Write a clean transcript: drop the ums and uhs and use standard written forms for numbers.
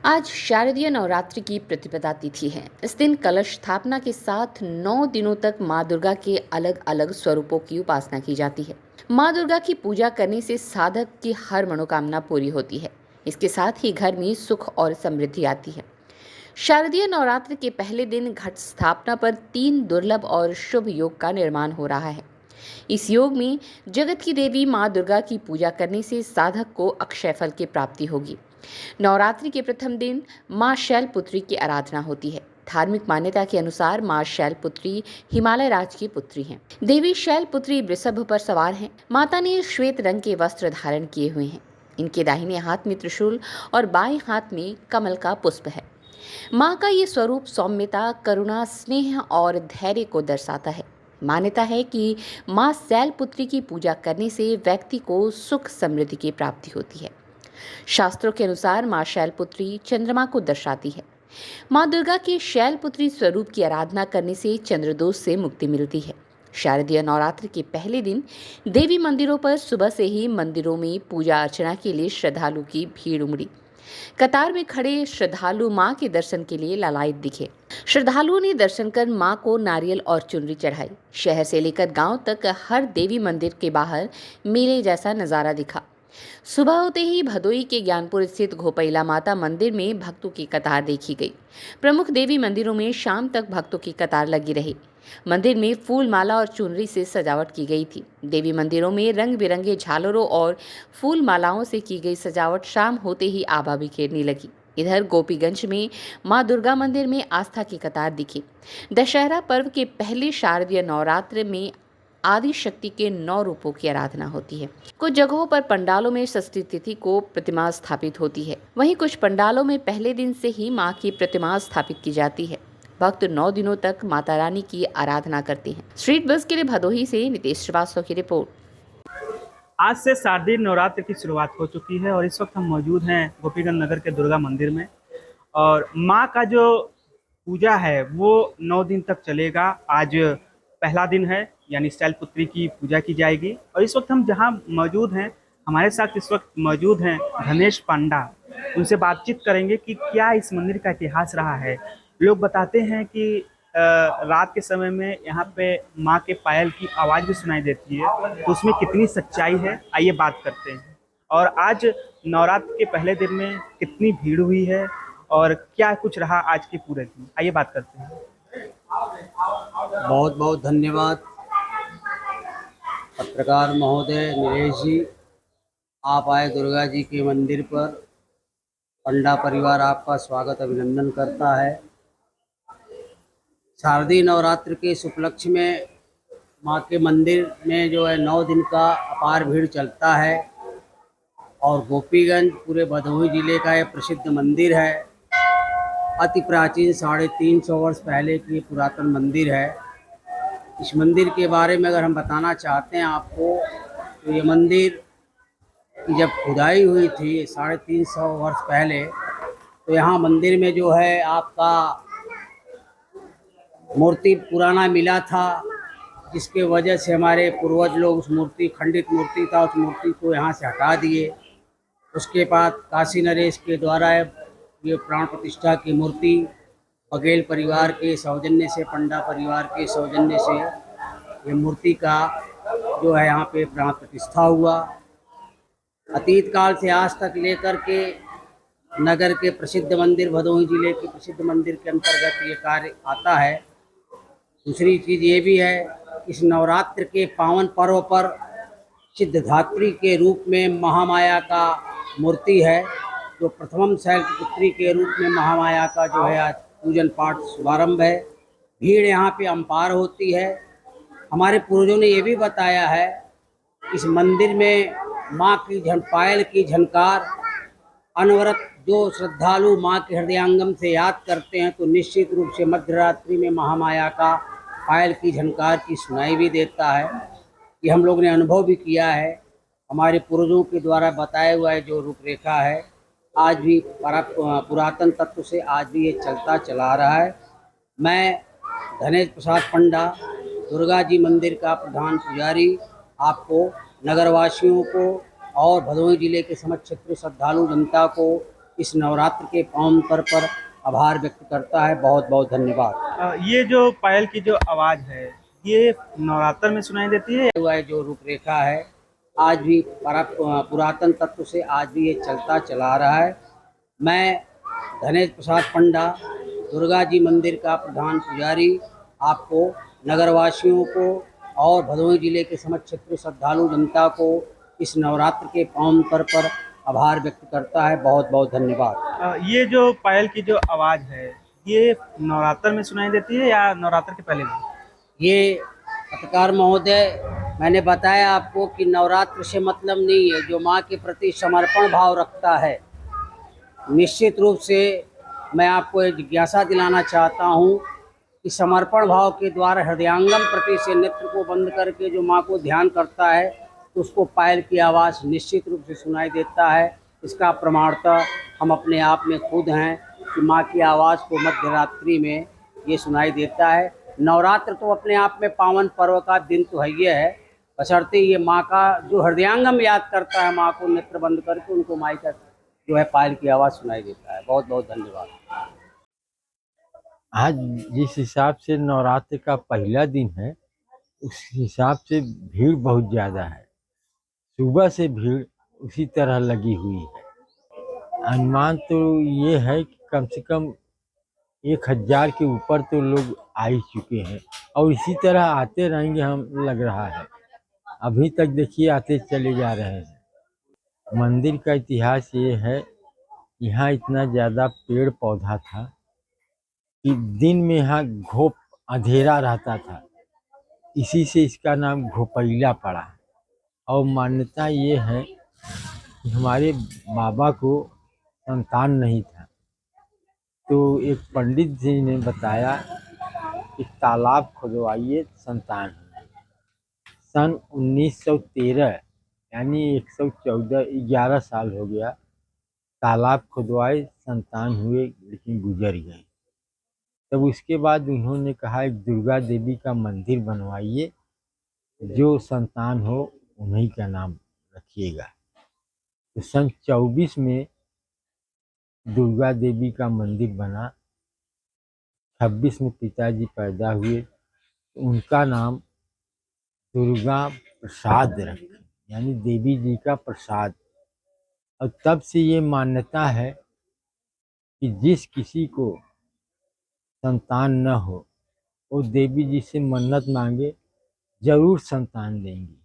आज शारदीय नवरात्रि की प्रतिपदा तिथि है। इस दिन कलश स्थापना के साथ 9 दिनों तक माँ दुर्गा के अलग अलग स्वरूपों की उपासना की जाती है। माँ दुर्गा की पूजा करने से साधक की हर मनोकामना पूरी होती है। इसके साथ ही घर में सुख और समृद्धि आती है। शारदीय नवरात्रि के पहले दिन घट स्थापना पर 3 दुर्लभ और शुभ योग का निर्माण हो रहा है। इस योग में जगत की देवी माँ दुर्गा की पूजा करने से साधक को अक्षय फल की प्राप्ति होगी। नवरात्रि के प्रथम दिन माँ शैलपुत्री की आराधना होती है। धार्मिक मान्यता के अनुसार माँ शैलपुत्री हिमालय राज की पुत्री हैं। देवी शैलपुत्री वृषभ पर सवार हैं। माता ने श्वेत रंग के वस्त्र धारण किए हुए हैं। इनके दाहिने हाथ में त्रिशूल और बाएं हाथ में कमल का पुष्प है। माँ का ये स्वरूप सौम्यता, करुणा, स्नेह और धैर्य को दर्शाता है। मान्यता है कि माँ शैलपुत्री की पूजा करने से व्यक्ति को सुख समृद्धि की प्राप्ति होती है। शास्त्रों के अनुसार माँ शैलपुत्री चंद्रमा को दर्शाती है। माँ दुर्गा के शैलपुत्री स्वरूप की आराधना करने से चंद्रदोष से मुक्ति मिलती है। शारदीय नवरात्रि के पहले दिन देवी मंदिरों पर सुबह से ही मंदिरों में पूजा अर्चना के लिए श्रद्धालु की भीड़ उमड़ी। कतार में खड़े श्रद्धालु मां के दर्शन के लिए लालायित दिखे। श्रद्धालुओं ने दर्शन कर मां को नारियल और चुनरी चढ़ाई। शहर से लेकर गांव तक हर देवी मंदिर के बाहर मेले जैसा नजारा दिखा। सुबह होते ही भदोई के ज्ञानपुर स्थित घोपैला माता मंदिर में भक्तों की कतार देखी गई। प्रमुख देवी मंदिरों में शाम तक भक्तों की कतार लगी रही। मंदिर में फूल माला और चुनरी से सजावट की गई थी। देवी मंदिरों में रंग बिरंगे झालरों और फूल मालाओं से की गई सजावट शाम होते ही आभा बिखेरने लगी। इधर गोपीगंज में मां दुर्गा मंदिर में आस्था की कतार दिखी। दशहरा पर्व के पहले शारदीय नवरात्र में आदि शक्ति के 9 रूपों की आराधना होती है। कुछ जगहों पर पंडालों में षष्ठी तिथि को प्रतिमा स्थापित होती है। वहीं कुछ पंडालों में पहले दिन से ही मां की प्रतिमा स्थापित की जाती है। भक्त 9 दिनों तक माता रानी की आराधना करते हैं। स्ट्रीट बस के लिए भदोही से नितेश श्रीवास्तव की रिपोर्ट। आज से शारदीय नवरात्र की शुरुआत हो चुकी है और इस वक्त हम मौजूद हैं गोपीगंज नगर के दुर्गा मंदिर में। और माँ का जो पूजा है वो 9 दिन तक चलेगा। आज पहला दिन है, यानी शैलपुत्री की पूजा की जाएगी। और इस वक्त हम जहाँ मौजूद हैं, हमारे साथ इस वक्त मौजूद हैं धनेश पांडा। उनसे बातचीत करेंगे कि क्या इस मंदिर का इतिहास रहा है। लोग बताते हैं कि रात के समय में यहाँ पे माँ के पायल की आवाज़ भी सुनाई देती है, तो उसमें कितनी सच्चाई है, आइए बात करते हैं। और आज नवरात्र के पहले दिन में कितनी भीड़ हुई है और क्या कुछ रहा आज के पूरे दिन, आइए बात करते हैं। बहुत बहुत धन्यवाद पत्रकार महोदय नीलेश जी। आप आए दुर्गा जी के मंदिर पर। पंडा परिवार आपका स्वागत अभिनंदन करता है। शारदीय नवरात्र के इस उपलक्ष्य में माँ के मंदिर में जो है 9 दिन का अपार भीड़ चलता है। और गोपीगंज पूरे भदोही जिले का एक प्रसिद्ध मंदिर है। अति प्राचीन 350 वर्ष पहले की पुरातन मंदिर है। इस मंदिर के बारे में अगर हम बताना चाहते हैं आपको, तो ये मंदिर की जब खुदाई हुई थी 350 वर्ष पहले, तो यहाँ मंदिर में जो है आपका मूर्ति पुराना मिला था, जिसके वजह से हमारे पूर्वज लोग उस मूर्ति, खंडित मूर्ति था, उस मूर्ति को यहाँ से हटा दिए। उसके बाद काशी नरेश के द्वारा ये प्राण प्रतिष्ठा की मूर्ति बघेल परिवार के सौजन्य से, पंडा परिवार के सौजन्य से ये मूर्ति का जो है यहाँ पे प्राण प्रतिष्ठा हुआ। अतीत काल से आज तक लेकर के नगर के प्रसिद्ध मंदिर, भदोही जिले के प्रसिद्ध मंदिर के अंतर्गत ये कार्य आता है। दूसरी चीज़ ये भी है, इस नवरात्र के पावन पर्व पर सिद्धधात्री के रूप में महामाया का मूर्ति है, जो प्रथम शैलपुत्री के रूप में महामाया का जो है आज पूजन पाठ शुभारंभ है। भीड़ यहाँ पे अपार होती है। हमारे पूर्वजों ने ये भी बताया है, इस मंदिर में माँ की पायल की झनकार अनवरत जो श्रद्धालु माँ के हृदयांगम से याद करते हैं, तो निश्चित रूप से मध्यरात्रि में महामाया का पायल की झनकार की सुनाई भी देता है। ये हम लोग ने अनुभव भी किया है। हमारे पूर्वजों के द्वारा बताया हुआ है जो रूपरेखा है, आज भी पुरातन तत्व से आज भी ये चलता चला रहा है। मैं धनेश प्रसाद पंडा, दुर्गा जी मंदिर का प्रधान पुजारी, आपको, नगरवासियों को और भदोही जिले के समस्त क्षेत्र श्रद्धालु जनता को इस नवरात्र के पावन पर्व पर आभार व्यक्त करता है। बहुत बहुत धन्यवाद। ये जो पायल की जो आवाज़ है, ये नवरात्र में सुनाई देती है? हुआ है जो रूपरेखा है, आज भी पुरातन तत्व से आज भी ये चलता चला रहा है। मैं धनेश प्रसाद पंडा, दुर्गा जी मंदिर का प्रधान पुजारी, आपको नगरवासियों को और भदोही जिले के समस्त क्षेत्र श्रद्धालु जनता को इस नवरात्र के पावन पर्व पर आभार व्यक्त करता है। बहुत बहुत धन्यवाद। ये जो पायल की जो आवाज़ है, ये नवरात्र में सुनाई देती है या नवरात्र के पहले भी? ये पत्रकार महोदय, मैंने बताया आपको कि नवरात्र से मतलब नहीं है, जो माँ के प्रति समर्पण भाव रखता है। निश्चित रूप से मैं आपको एक जिज्ञासा दिलाना चाहता हूँ कि समर्पण भाव के द्वारा हृदयांगम प्रति से नेत्र को बंद करके जो माँ को ध्यान करता है तो उसको पायल की आवाज़ निश्चित रूप से सुनाई देता है। इसका प्रमाणतः हम अपने आप में खुद हैं कि माँ की आवाज़ को मध्य रात्रि में ये सुनाई देता है। नवरात्र तो अपने आप में पावन पर्व का दिन तो है ही है, बशर्ते ये माँ का जो हृदयांगम याद करता है, माँ को नेत्र बंद करके उनको माँ का जो है पायल की आवाज़ सुनाई देता है। बहुत बहुत धन्यवाद। आज जिस हिसाब से नवरात्र का पहला दिन है, उस हिसाब से भीड़ बहुत ज़्यादा है। सुबह से भीड़ उसी तरह लगी हुई है। अनुमान तो ये है कि कम से कम 1000 के ऊपर तो लोग आ ही चुके हैं और इसी तरह आते रहेंगे, हम लग रहा है। अभी तक देखिए आते चले जा रहे हैं। मंदिर का इतिहास ये है, यहाँ इतना ज़्यादा पेड़ पौधा था कि दिन में यहाँ घोप अंधेरा रहता था, इसी से इसका नाम घोपैला पड़ा। और मान्यता ये है कि हमारे बाबा को संतान नहीं था, तो एक पंडित जी ने बताया कि तालाब खुदवाइए, संतान है। सन 1913 यानी 11 साल हो गया, तालाब खुदवाए, संतान हुए, लेकिन गुजर गए। तब उसके बाद उन्होंने कहा एक दुर्गा देवी का मंदिर बनवाइए, जो संतान हो उन्हीं का नाम रखिएगा। तो सन 24 में दुर्गा देवी का मंदिर बना। 26 में पिताजी पैदा हुए, तो उनका नाम दुर्गा प्रसाद रखे, यानी देवी जी का प्रसाद। और तब से ये मान्यता है कि जिस किसी को संतान न हो, वो देवी जी से मन्नत मांगे, जरूर संतान देंगी।